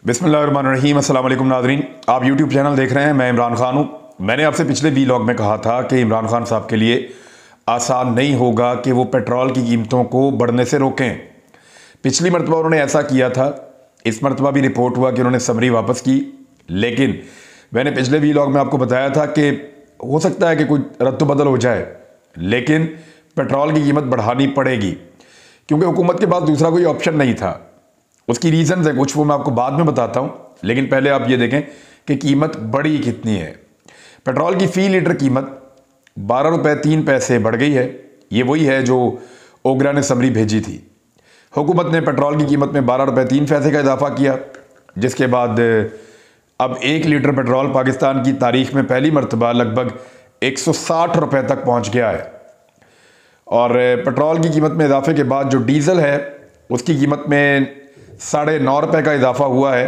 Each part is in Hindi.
बिस्मिल्लाहिर्रहमानिर्रहीम। अस्सलाम वालेकुम नाज़रीन, आप यूट्यूब चैनल देख रहे हैं। मैं इमरान खान हूँ। मैंने आपसे पिछले व्लॉग में कहा था कि इमरान खान साहब के लिए आसान नहीं होगा कि वो पेट्रोल की कीमतों को बढ़ने से रोकें। पिछली मरतबा उन्होंने ऐसा किया था, इस मरतबा भी रिपोर्ट हुआ कि उन्होंने समरी वापस की। लेकिन मैंने पिछले व्लॉग में आपको बताया था कि हो सकता है कि कोई रद्द बदल हो जाए, लेकिन पेट्रोल की कीमत बढ़ानी पड़ेगी क्योंकि हुकूमत के पास दूसरा कोई ऑप्शन नहीं था। उसकी रीज़न्स है कुछ, वो मैं आपको बाद में बताता हूँ। लेकिन पहले आप ये देखें कि कीमत बढ़ी कितनी है। पेट्रोल की फ़ी लीटर कीमत 12 रुपये 3 पैसे बढ़ गई है। ये वही है जो ओगरा ने समरी भेजी थी। हुकूमत ने पेट्रोल की कीमत में 12 रुपये 3 पैसे का इजाफा किया, जिसके बाद अब 1 लीटर पेट्रोल पाकिस्तान की तारीख में पहली मरतबा लगभग 160 रुपये तक पहुँच गया है। और पेट्रोल की कीमत में इजाफे के बाद जो डीज़ल है उसकी कीमत में 9.5 रुपये का इजाफा हुआ है।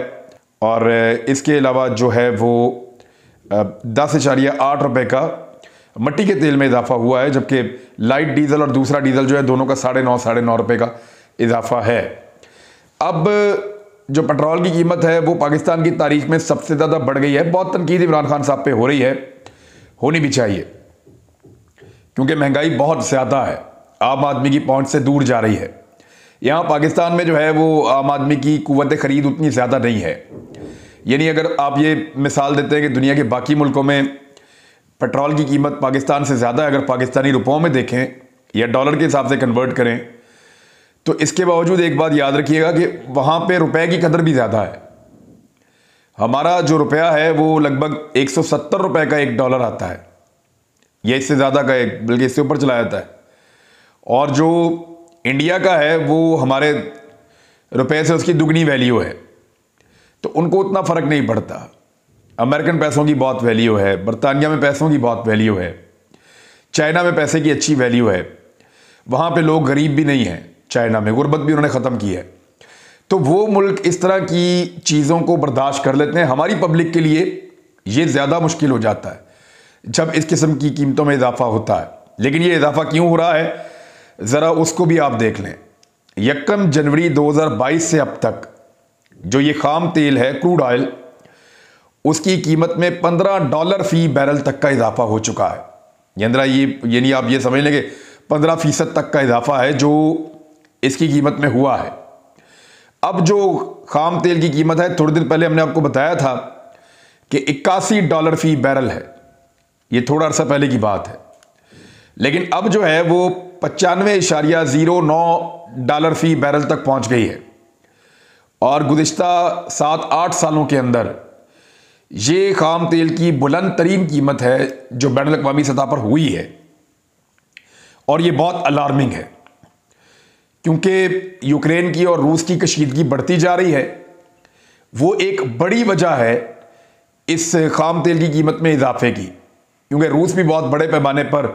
और इसके अलावा जो है वो 10.8 रुपये का मट्टी के तेल में इजाफा हुआ है, जबकि लाइट डीजल और दूसरा डीजल जो है दोनों का 9.5 रुपये का इजाफा है। अब जो पेट्रोल की कीमत है वो पाकिस्तान की तारीख में सबसे ज़्यादा बढ़ गई है। बहुत तनकीद इमरान खान साहब पे हो रही है, होनी भी चाहिए, क्योंकि महंगाई बहुत ज़्यादा है, आम आदमी की पहुंच से दूर जा रही है। यहाँ पाकिस्तान में जो है वो आम आदमी की कुव्वत ख़रीद उतनी ज़्यादा नहीं है। यानी अगर आप ये मिसाल देते हैं कि दुनिया के बाकी मुल्कों में पेट्रोल की कीमत पाकिस्तान से ज़्यादा है, अगर पाकिस्तानी रुपयों में देखें या डॉलर के हिसाब से कन्वर्ट करें, तो इसके बावजूद एक बात याद रखिएगा कि वहाँ पे रुपए की कदर भी ज़्यादा है। हमारा जो रुपया है वो लगभग 170 रुपये का $1 आता है, या इससे ज़्यादा का, एक बल्कि इससे ऊपर चला जाता है। और जो इंडिया का है वो हमारे रुपए से उसकी दुगनी वैल्यू है, तो उनको उतना फ़र्क नहीं पड़ता। अमेरिकन पैसों की बहुत वैल्यू है, बरतानिया में पैसों की बहुत वैल्यू है, चाइना में पैसे की अच्छी वैल्यू है। वहाँ पे लोग गरीब भी नहीं हैं, चाइना में गुर्बत भी उन्होंने ख़त्म की है। तो वो मुल्क इस तरह की चीज़ों को बर्दाश्त कर लेते हैं। हमारी पब्लिक के लिए ये ज़्यादा मुश्किल हो जाता है जब इस किस्म की कीमतों में इजाफा होता है। लेकिन ये इजाफा क्यों हो रहा है, ज़रा उसको भी आप देख लें। 1 जनवरी 2022 से अब तक जो ये खाम तेल है, क्रूड ऑयल, उसकी कीमत में $15 फी बैरल तक का इजाफा हो चुका है। यानी आप ये समझ लें कि 15% तक का इजाफा है जो इसकी कीमत में हुआ है। अब जो खाम तेल की कीमत है, थोड़े दिन पहले हमने आपको बताया था कि $81 फी बैरल है। ये थोड़ा अर्सा पहले की बात है। लेकिन अब जो है वो $95.09 फी बैरल तक पहुंच गई है। और गुज़िश्ता 7-8 सालों के अंदर ये खाम तेल की बुलंद तरीन कीमत है जो बैनुल अक़वामी सतह पर हुई है। और ये बहुत अलार्मिंग है, क्योंकि यूक्रेन की और रूस की कशीदगी बढ़ती जा रही है। वो एक बड़ी वजह है इस खाम तेल की कीमत में इजाफे की, क्योंकि रूस भी बहुत बड़े पैमाने पर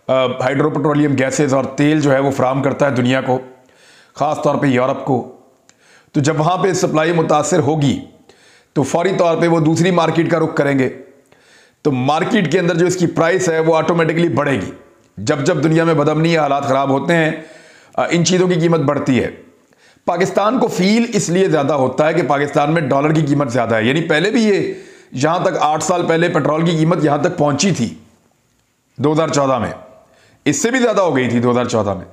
हाइड्रो पेट्रोलियम गैसेज और तेल जो है वो फराहम करता है दुनिया को, ख़ास तौर पे यूरोप को। तो जब वहाँ पे सप्लाई मुतासर होगी तो फौरी तौर पे वो दूसरी मार्केट का रुख करेंगे। तो मार्केट के अंदर जो इसकी प्राइस है वो ऑटोमेटिकली बढ़ेगी। जब जब दुनिया में बदअमनी हालात ख़राब होते हैं, इन चीज़ों की कीमत बढ़ती है। पाकिस्तान को फील इसलिए ज़्यादा होता है कि पाकिस्तान में डॉलर की कीमत ज़्यादा है। यानी पहले भी ये यहाँ तक 8 साल पहले पेट्रोल की कीमत यहाँ तक पहुँची थी 2014 में, इससे भी ज़्यादा हो गई थी 2014 में।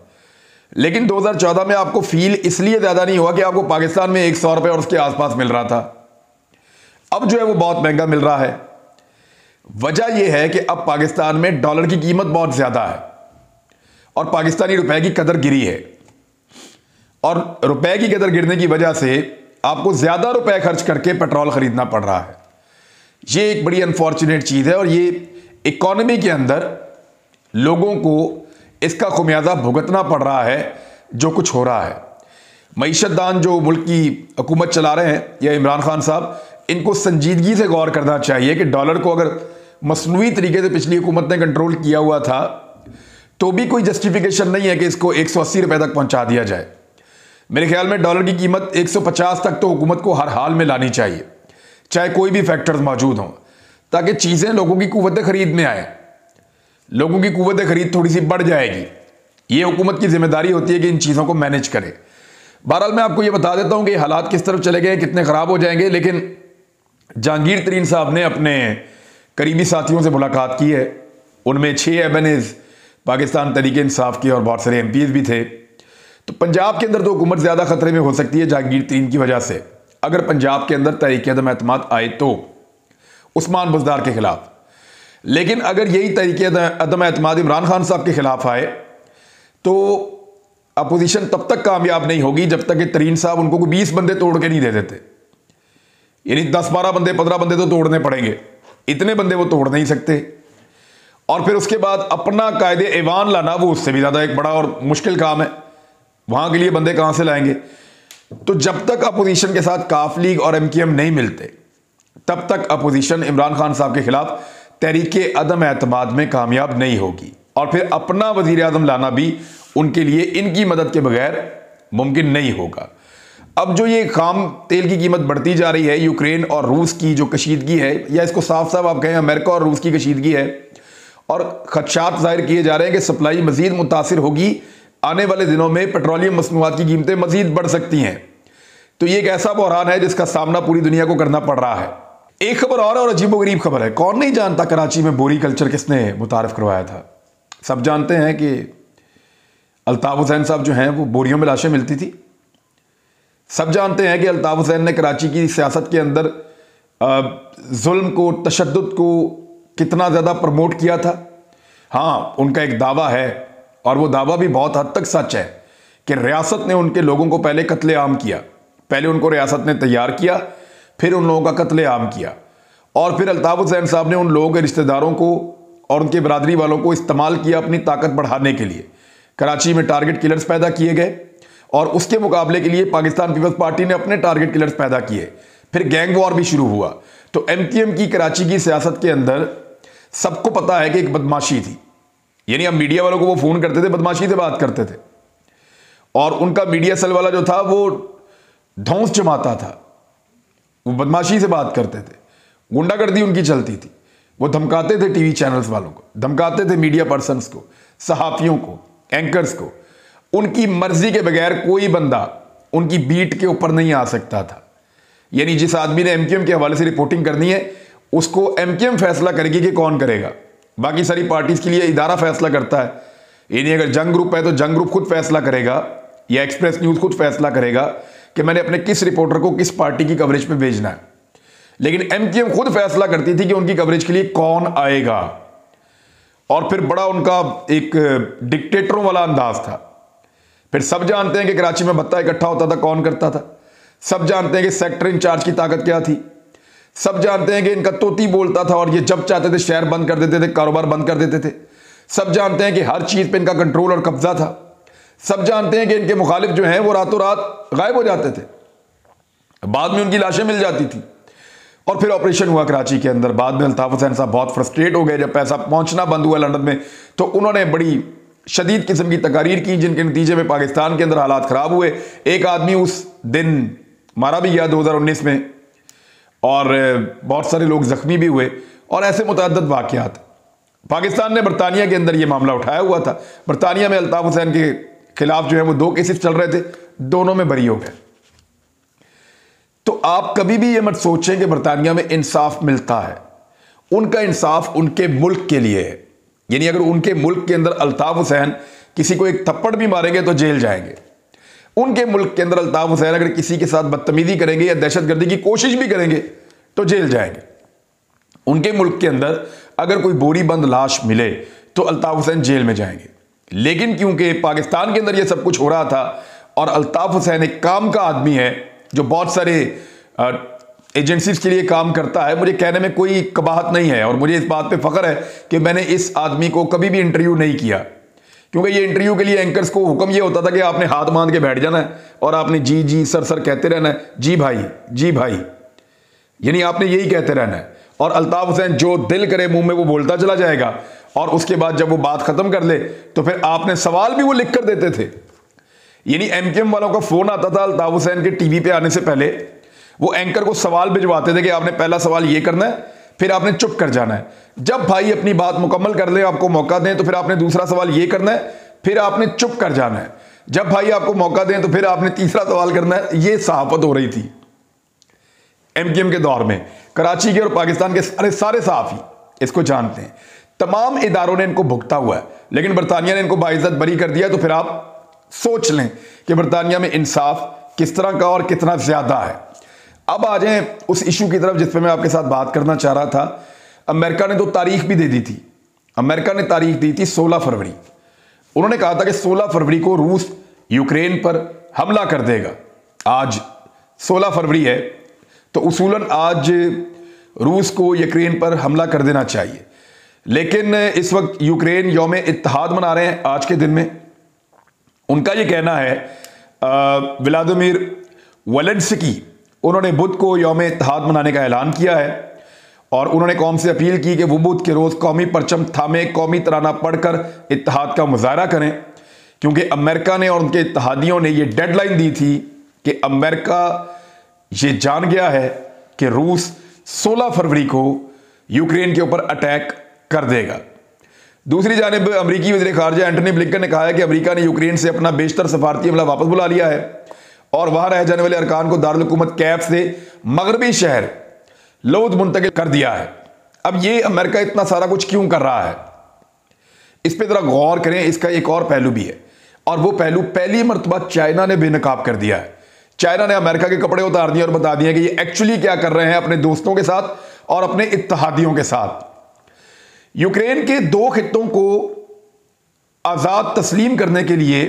लेकिन 2014 में आपको फील इसलिए ज़्यादा नहीं हुआ कि आपको पाकिस्तान में 100 रुपये और उसके आसपास मिल रहा था। अब जो है वो बहुत महंगा मिल रहा है। वजह यह है कि अब पाकिस्तान में डॉलर की कीमत बहुत ज़्यादा है और पाकिस्तानी रुपए की कदर गिरी है। और रुपए की कदर गिरने की वजह से आपको ज़्यादा रुपए खर्च करके पेट्रोल ख़रीदना पड़ रहा है। ये एक बड़ी अनफॉर्चुनेट चीज़ है और ये इकॉनमी के अंदर लोगों को इसका खुमियाजा भुगतना पड़ रहा है जो कुछ हो रहा है। मईशतदान जो मुल्क की हुकूमत चला रहे हैं या इमरान खान साहब, इनको संजीदगी से गौर करना चाहिए कि डॉलर को अगर मसनूई तरीके से पिछली हुकूमत ने कंट्रोल किया हुआ था तो भी कोई जस्टिफिकेशन नहीं है कि इसको 180 रुपये तक पहुंचा दिया जाए। मेरे ख्याल में डॉलर की कीमत 150 तक तो हुकूमत को हर हाल में लानी चाहिए, चाहे कोई भी फैक्टर्स मौजूद हों, ताकि चीज़ें लोगों की कुव्वत खरीद में आए। लोगों की कुव्वत खरीद थोड़ी सी बढ़ जाएगी। ये हुकूमत की जिम्मेदारी होती है कि इन चीज़ों को मैनेज करे। बहरहाल मैं आपको ये बता देता हूं कि हालात किस तरफ चले गए, कितने ख़राब हो जाएंगे। लेकिन जहांगीर तरीन साहब ने अपने करीबी साथियों से मुलाकात की है, उनमें 6 एमएनएज पाकिस्तान तहरीक इंसाफ के और बहुत सारे एमपीज भी थे। तो पंजाब के अंदर तो हुकूमत ज़्यादा खतरे में हो सकती है जहांगीर तरीन की वजह से। अगर पंजाब के अंदर तहरीक अदम एतमाद आए तो उस्मान बुज़दार के खिलाफ, लेकिन अगर यही तहरीक अदम एतमाद इमरान खान साहब के खिलाफ आए तो अपोजिशन तब तक कामयाब नहीं होगी जब तक कि तरीन साहब उनको कोई 20 बंदे तोड़ के नहीं दे देते। यानी 10-12 बंदे 15 बंदे तो तोड़ने पड़ेंगे, इतने बंदे वो तोड़ नहीं सकते। और फिर उसके बाद अपना कायदे ऐवान लाना वो उससे भी ज़्यादा एक बड़ा और मुश्किल काम है। वहां के लिए बंदे कहां से लाएंगे? तो जब तक अपोजिशन के साथ काफ लीग और एमक्यूएम नहीं मिलते तब तक अपोजिशन इमरान खान साहब के खिलाफ तहरीक अदम एतमाद में कामयाब नहीं होगी। और फिर अपना वजीर आज़म लाना भी उनके लिए इनकी मदद के बगैर मुमकिन नहीं होगा। अब जो ये खाम तेल की कीमत बढ़ती जा रही है, यूक्रेन और रूस की जो कशीदगी है, या इसको साफ साफ आप कहें अमेरिका और रूस की कशीदगी है, और खदशात जाहिर किए जा रहे हैं कि सप्लाई मजीद मुतासिर होगी। आने वाले दिनों में पेट्रोलियम मसनूआत की कीमतें मजीद बढ़ सकती हैं। तो ये एक ऐसा बहरान है जिसका सामना पूरी दुनिया को करना पड़ रहा है। एक खबर और अजीबोगरीब खबर है। कौन नहीं जानता कराची में बोरी कल्चर किसने मुतारिफ करवाया था? सब जानते हैं कि अल्ताफ हुसैन साहब जो हैं वो बोरियों में लाशें मिलती थी। सब जानते हैं कि अल्ताफ हुसैन ने कराची की सियासत के अंदर जुल्म को, तशद्दुद को कितना ज़्यादा प्रमोट किया था। हाँ, उनका एक दावा है और वो दावा भी बहुत हद तक सच है कि रियासत ने उनके लोगों को पहले कत्लेआम किया। पहले उनको रियासत ने तैयार किया, फिर उन लोगों का कत्लेआम किया, और फिर अल्ताफ हुसैन साहब ने उन लोगों के रिश्तेदारों को और उनके बरादरी वालों को इस्तेमाल किया अपनी ताकत बढ़ाने के लिए। कराची में टारगेट किलर्स पैदा किए गए और उसके मुकाबले के लिए पाकिस्तान पीपल्स पार्टी ने अपने टारगेट किलर्स पैदा किए। फिर गैंग वॉर भी शुरू हुआ। तो एमक्यूएम की कराची की सियासत के अंदर सबको पता है कि एक बदमाशी थी। यानी अब मीडिया वालों को वो फोन करते थे, बदमाशी से बात करते थे, और उनका मीडिया सेल वाला जो था वो धौंस जमाता था, वो बदमाशी से बात करते थे, गुंडागर्दी उनकी चलती थी। वो धमकाते थे टीवी चैनल्स वालों को, धमकाते थे मीडिया पर्सन्स को, सहाफियों को, एंकर्स को। उनकी मर्जी के बगैर कोई बंदा उनकी बीट के ऊपर नहीं आ सकता था। यानी जिस आदमी ने एमक्यूएम के हवाले से रिपोर्टिंग करनी है उसको एमक्यूएम फैसला करेगी कि कौन करेगा। बाकी सारी पार्टीज के लिए इदारा फैसला करता है। यानी अगर जंग ग्रुप है तो जंग ग्रुप खुद फैसला करेगा, या एक्सप्रेस न्यूज खुद फैसला करेगा कि मैंने अपने किस रिपोर्टर को किस पार्टी की कवरेज पे भेजना है। लेकिन एमक्यूएम खुद फैसला करती थी कि उनकी कवरेज के लिए कौन आएगा। और फिर बड़ा उनका एक डिक्टेटरों वाला अंदाज था। फिर सब जानते हैं कि कराची में भत्ता इकट्ठा होता था, कौन करता था। सब जानते हैं कि सेक्टर इंचार्ज की ताकत क्या थी। सब जानते हैं कि इनका तोती बोलता था और ये जब चाहते थे शहर बंद कर देते थे, कारोबार बंद कर देते थे। सब जानते हैं कि हर चीज पे इनका कंट्रोल और कब्जा था। सब जानते हैं कि इनके मुखालिफ जो हैं वो रातों रात गायब हो जाते थे, बाद में उनकी लाशें मिल जाती थी। और फिर ऑपरेशन हुआ कराची के अंदर। बाद में अल्ताफ हुसैन साहब बहुत फ्रस्ट्रेट हो गए जब पैसा पहुंचना बंद हुआ लंदन में, तो उन्होंने बड़ी शदीद किस्म की तकारीर की जिनके नतीजे में पाकिस्तान के अंदर हालात खराब हुए। एक आदमी उस दिन मारा भी गया 2019 में, और बहुत सारे लोग जख्मी भी हुए, और ऐसे मुतअद्दिद वाक़यात। पाकिस्तान ने बरतानिया के अंदर यह मामला उठाया हुआ था। बरतानिया में अल्ताफ हुसैन के खिलाफ जो है वो 2 केसेस चल रहे थे, दोनों में बरी हो गए। तो आप कभी भी ये मत सोचें कि बरतानिया में इंसाफ मिलता है। उनका इंसाफ उनके मुल्क के लिए है। यानी अगर उनके मुल्क के अंदर अल्ताफ हुसैन किसी को एक थप्पड़ भी मारेंगे तो जेल जाएंगे। उनके मुल्क के अंदर अल्ताफ हुसैन अगर किसी के साथ बदतमीजी करेंगे या दहशतगर्दी की कोशिश भी करेंगे तो जेल जाएंगे। उनके मुल्क के अंदर अगर कोई बोरी बंद लाश मिले तो अल्ताफ हुसैन जेल में जाएंगे। लेकिन क्योंकि पाकिस्तान के अंदर यह सब कुछ हो रहा था और अल्ताफ हुसैन एक काम का आदमी है जो बहुत सारे एजेंसीज के लिए काम करता है, मुझे कहने में कोई कबाहत नहीं है और मुझे इस बात पे फख्र है कि मैंने इस आदमी को कभी भी इंटरव्यू नहीं किया। क्योंकि ये इंटरव्यू के लिए एंकर्स को हुक्म ये होता था कि आपने हाथ बांध के बैठ जाना है और आपने जी जी सर सर कहते रहना है, जी भाई, यानी आपने यही कहते रहना है। और अल्ताफ हुसैन जो दिल करे मुंह में वो बोलता चला जाएगा, और उसके बाद जब वो बात खत्म कर ले तो फिर आपने सवाल भी वो लिख कर देते थे। यानी एमक्यूएम वालों का फोन आता था अल्ताफ हुसैन के टीवी पे आने से पहले, वो एंकर को सवाल भिजवाते थे कि आपने पहला सवाल ये करना है, फिर आपने चुप कर जाना है। जब भाई अपनी बात मुकम्मल कर ले, आपको मौका दें, तो फिर आपने दूसरा सवाल ये करना है, फिर आपने चुप कर जाना है। जब भाई आपको मौका दें तो फिर आपने तीसरा सवाल करना है। ये सहाफत हो रही थी एमकेएम के दौर में, कराची के और पाकिस्तान के सारे सहाफी इसको जानते हैं, तमाम इदारों ने इनको भुगता हुआ है, लेकिन बरतानिया ने इनको बाइज्जत बरी कर दिया। तो फिर आप सोच लें कि बरतानिया में इंसाफ किस तरह का और कितना ज्यादा है। अब आ जाएं उस इशू की तरफ जिस पे मैं आपके साथ बात करना चाह रहा था। अमेरिका ने तो तारीख भी दे दी थी। अमेरिका ने तारीख दी थी 16 फरवरी। उन्होंने कहा था कि 16 फरवरी को रूस यूक्रेन पर हमला कर देगा। आज 16 फरवरी है, तो उसूलन आज रूस को यूक्रेन पर हमला कर देना चाहिए, लेकिन इस वक्त यूक्रेन यौम इत्तेहाद मना रहे हैं आज के दिन में। उनका यह कहना है, व्लादिमीर ज़ेलेंस्की, उन्होंने बुध को यौम इत्तेहाद मनाने का ऐलान किया है और उन्होंने कौम से अपील की कि वो बुध के रोज कौमी परचम थामे कौमी तराना पढ़कर इत्तेहाद का मुजाहरा करें, क्योंकि अमेरिका ने और उनके इत्तेहादियों ने यह डेडलाइन दी थी कि अमेरिका ये जान गया है कि रूस 16 फरवरी को यूक्रेन के ऊपर अटैक कर देगा। दूसरी जानिब अमरीकी वज़ीर ख़ारजा एंटनी ब्लिंकन ने कहा है कि अमेरिका ने यूक्रेन से अपना बेशतर सफारती हमला वापस बुला लिया है और वहां रह जाने वाले अरकान को दारुल हुकूमत कैफ से मगरबी शहर लौद मुंतकिल कर दिया है। अब ये अमेरिका इतना सारा कुछ क्यों कर रहा है, इस पर जरा गौर करें। इसका एक और पहलू भी है, और वो पहलू पहली मरतबा चाइना ने बेनकाब कर दिया है। चाइना ने अमेरिका के कपड़े उतार दिए और बता दिया कि ये एक्चुअली क्या कर रहे हैं अपने दोस्तों के साथ और अपने इत्तेहादियों के साथ। यूक्रेन के 2 खित्तों को आजाद तस्लीम करने के लिए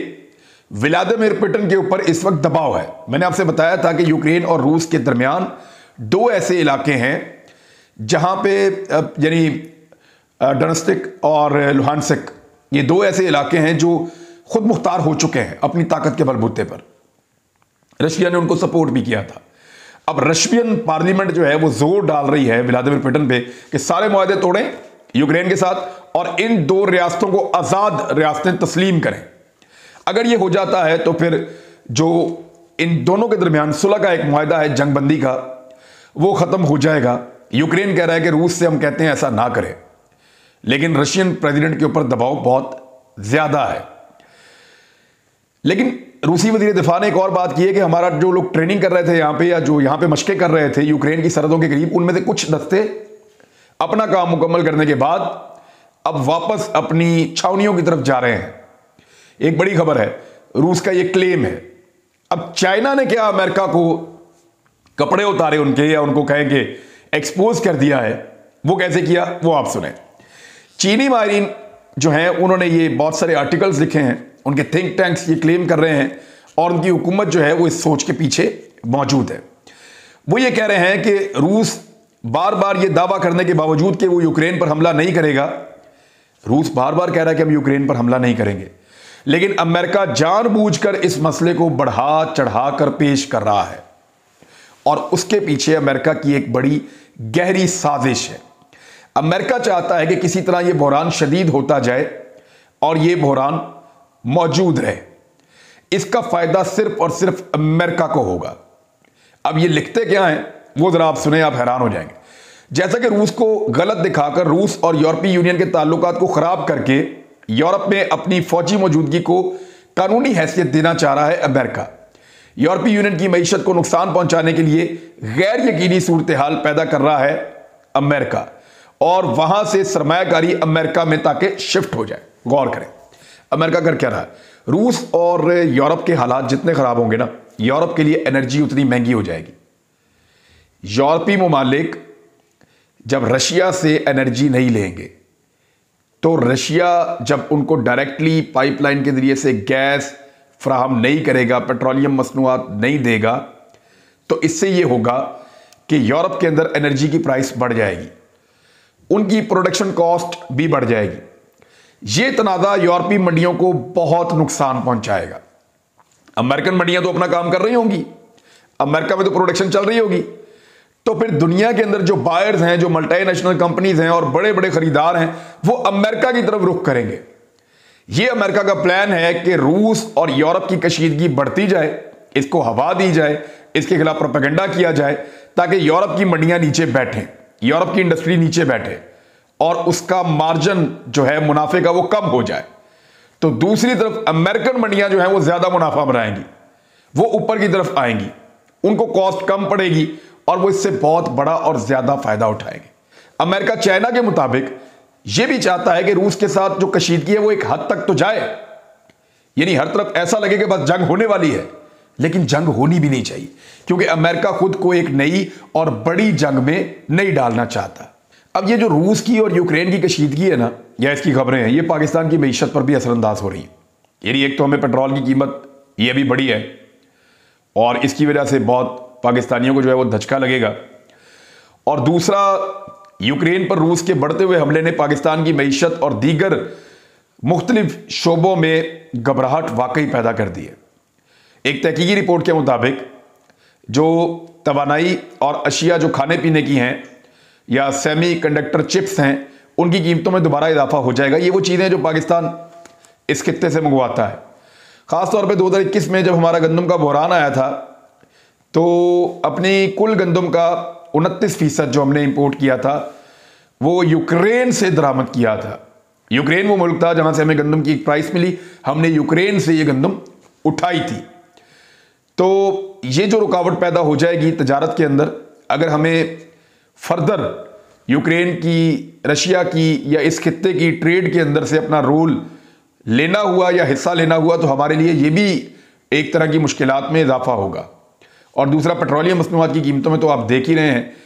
व्लादिमीर पुतिन के ऊपर इस वक्त दबाव है। मैंने आपसे बताया था कि यूक्रेन और रूस के दरमियान 2 ऐसे इलाके हैं जहां पे यानी डोनेत्स्क और लुहानस्क, ये 2 ऐसे इलाके हैं जो खुद मुख्तार हो चुके हैं अपनी ताकत के बलबूते पर। रशिया ने उनको सपोर्ट भी किया था। अब रशियन पार्लियामेंट जो है वो जोर डाल रही है व्लादिमीर पुतिन पे कि सारे मुआहदे तोड़ें यूक्रेन के साथ और इन 2 रियासतों को आजाद रियासतें तस्लीम करें। अगर ये हो जाता है तो फिर जो इन दोनों के दरमियान सुलह का एक मुआहदा है जंगबंदी का, वो खत्म हो जाएगा। यूक्रेन कह रहा है कि रूस से हम कहते हैं ऐसा ना करें, लेकिन रशियन प्रेसिडेंट के ऊपर दबाव बहुत ज्यादा है। लेकिन रूसी वजीर दिफा ने एक और बात की है कि हमारा जो लोग ट्रेनिंग कर रहे थे यहां पे या जो यहां पे मशकें कर रहे थे यूक्रेन की सरहदों के करीब, उनमें से कुछ दस्ते अपना काम मुकम्मल करने के बाद अब वापस अपनी छावनियों की तरफ जा रहे हैं। एक बड़ी खबर है, रूस का यह क्लेम है। अब चाइना ने क्या अमेरिका को कपड़े उतारे उनके या उनको कहें कि एक्सपोज कर दिया है, वो कैसे किया वो आप सुने। चीनी माहिरीन जो हैं उन्होंने ये बहुत सारे आर्टिकल्स लिखे हैं, उनके थिंक टैंक्स ये क्लेम कर रहे हैं और उनकी हुकूमत जो है वो इस सोच के पीछे मौजूद है। वो ये कह रहे हैं कि रूस बार बार ये दावा करने के बावजूद कि वो यूक्रेन पर हमला नहीं करेगा, रूस बार बार कह रहा है कि हम यूक्रेन पर हमला नहीं करेंगे, लेकिन अमेरिका जानबूझकर इस मसले को बढ़ा चढ़ा कर पेश कर रहा है और उसके पीछे अमेरिका की एक बड़ी गहरी साजिश है। अमेरिका चाहता है कि किसी तरह यह बहरान शदीद होता जाए और यह बहरान मौजूद रहे। इसका फायदा सिर्फ और सिर्फ अमेरिका को होगा। अब ये लिखते क्या हैं वो जरा आप सुने, आप हैरान हो जाएंगे। जैसा कि रूस को गलत दिखाकर रूस और यूरोपीय यूनियन के ताल्लुकात को खराब करके यूरोप में अपनी फौजी मौजूदगी को कानूनी हैसियत देना चाह रहा है अमेरिका। यूरोपीय यूनियन की मईशत को नुकसान पहुंचाने के लिए गैर यकीनी सूरत हाल पैदा कर रहा है अमेरिका और वहां से सरमायाकारी अमेरिका में ताकि शिफ्ट हो जाए। गौर करें अमेरिका कर क्या रहा है। रूस और यूरोप के हालात जितने खराब होंगे ना, यूरोप के लिए एनर्जी उतनी महंगी हो जाएगी। यूरोपीय ममालिक जब रशिया से एनर्जी नहीं लेंगे तो रशिया जब उनको डायरेक्टली पाइपलाइन के जरिए से गैस फ्राहम नहीं करेगा, पेट्रोलियम मसनूआत नहीं देगा, तो इससे यह होगा कि यूरोप के अंदर एनर्जी की प्राइस बढ़ जाएगी, उनकी प्रोडक्शन कॉस्ट भी बढ़ जाएगी। यह तनाज़ा यूरोपीय मंडियों को बहुत नुकसान पहुंचाएगा। अमेरिकन मंडियां तो अपना काम कर रही होंगी, अमेरिका में तो प्रोडक्शन चल रही होगी, तो फिर दुनिया के अंदर जो बायर्स हैं, जो मल्टीनेशनल कंपनीज हैं और बड़े बड़े खरीदार हैं, वो अमेरिका की तरफ रुख करेंगे। यह अमेरिका का प्लान है कि रूस और यूरोप की कशीदगी बढ़ती जाए, इसको हवा दी जाए, इसके खिलाफ प्रोपेगेंडा किया जाए ताकि यूरोप की मंडियां नीचे बैठें, यूरोप की इंडस्ट्री नीचे बैठे और उसका मार्जिन जो है मुनाफे का वो कम हो जाए। तो दूसरी तरफ अमेरिकन मंडियां जो हैं वो ज्यादा मुनाफा बनाएंगी, वो ऊपर की तरफ आएंगी, उनको कॉस्ट कम पड़ेगी और वो इससे बहुत बड़ा और ज्यादा फायदा उठाएंगे। अमेरिका चाइना के मुताबिक यह भी चाहता है कि रूस के साथ जो कशीदगी है वो एक हद तक तो जाए, यानी हर तरफ ऐसा लगे कि बस जंग होने वाली है, लेकिन जंग होनी भी नहीं चाहिए, क्योंकि अमेरिका खुद को एक नई और बड़ी जंग में नहीं डालना चाहता। अब ये जो रूस की और यूक्रेन की कशीदगी है ना, या इसकी खबरें हैं, ये पाकिस्तान की मईशत पर भी असरअंदाज हो रही हैं। यानी एक तो हमें पेट्रोल की कीमत ये भी बढ़ी है और इसकी वजह से बहुत पाकिस्तानियों को जो है वो धचका लगेगा, और दूसरा यूक्रेन पर रूस के बढ़ते हुए हमले ने पाकिस्तान की मईशत और दीगर मुख्तलिफ शोबों में घबराहट वाकई पैदा कर दी है। एक तहकीकी रिपोर्ट के मुताबिक जो तवानाई और अशिया जो खाने पीने की हैं या सेमी कंडक्टर चिप्स हैं, उनकी कीमतों में दोबारा इजाफा हो जाएगा। ये वो चीज़ें जो पाकिस्तान इस खित्ते से मंगवाता है। ख़ासतौर पे 2021 में जब हमारा गंदम का बहरान आया था, तो अपनी कुल गंदम का 29% जो हमने इंपोर्ट किया था वो यूक्रेन से दरामद किया था। यूक्रेन वो मुल्क था जहाँ से हमें गंदम की एक प्राइस मिली, हमने यूक्रेन से ये गंदम उठाई थी। तो ये जो रुकावट पैदा हो जाएगी तजारत के अंदर, अगर हमें फर्दर यूक्रेन की, रशिया की या इस खित्ते की ट्रेड के अंदर से अपना रोल लेना हुआ या हिस्सा लेना हुआ, तो हमारे लिए ये भी एक तरह की मुश्किलात में इजाफा होगा। और दूसरा, पेट्रोलियम मसनूआत की कीमतों में तो आप देख ही रहे हैं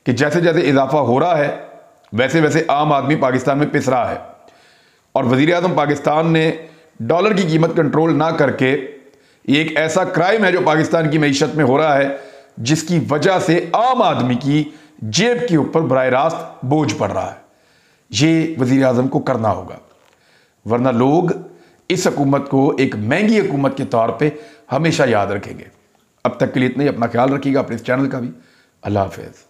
कि जैसे जैसे इजाफा हो रहा है वैसे वैसे आम आदमी पाकिस्तान में पिस रहा है। और वज़ीर आज़म पाकिस्तान ने डॉलर की कीमत कंट्रोल ना करके, ये एक ऐसा क्राइम है जो पाकिस्तान की मईशत में हो रहा है, जिसकी वजह से आम आदमी की जेब के ऊपर बराह रास्त बोझ पड़ रहा है। ये वज़ीर आज़म को करना होगा, वरना लोग इस हुकूमत को एक महंगी हुकूमत के तौर पे हमेशा याद रखेंगे। अब तक के लिए इतना ही। अपना ख्याल रखिएगा, अपने इस चैनल का भी। अल्लाह हाफ़िज़।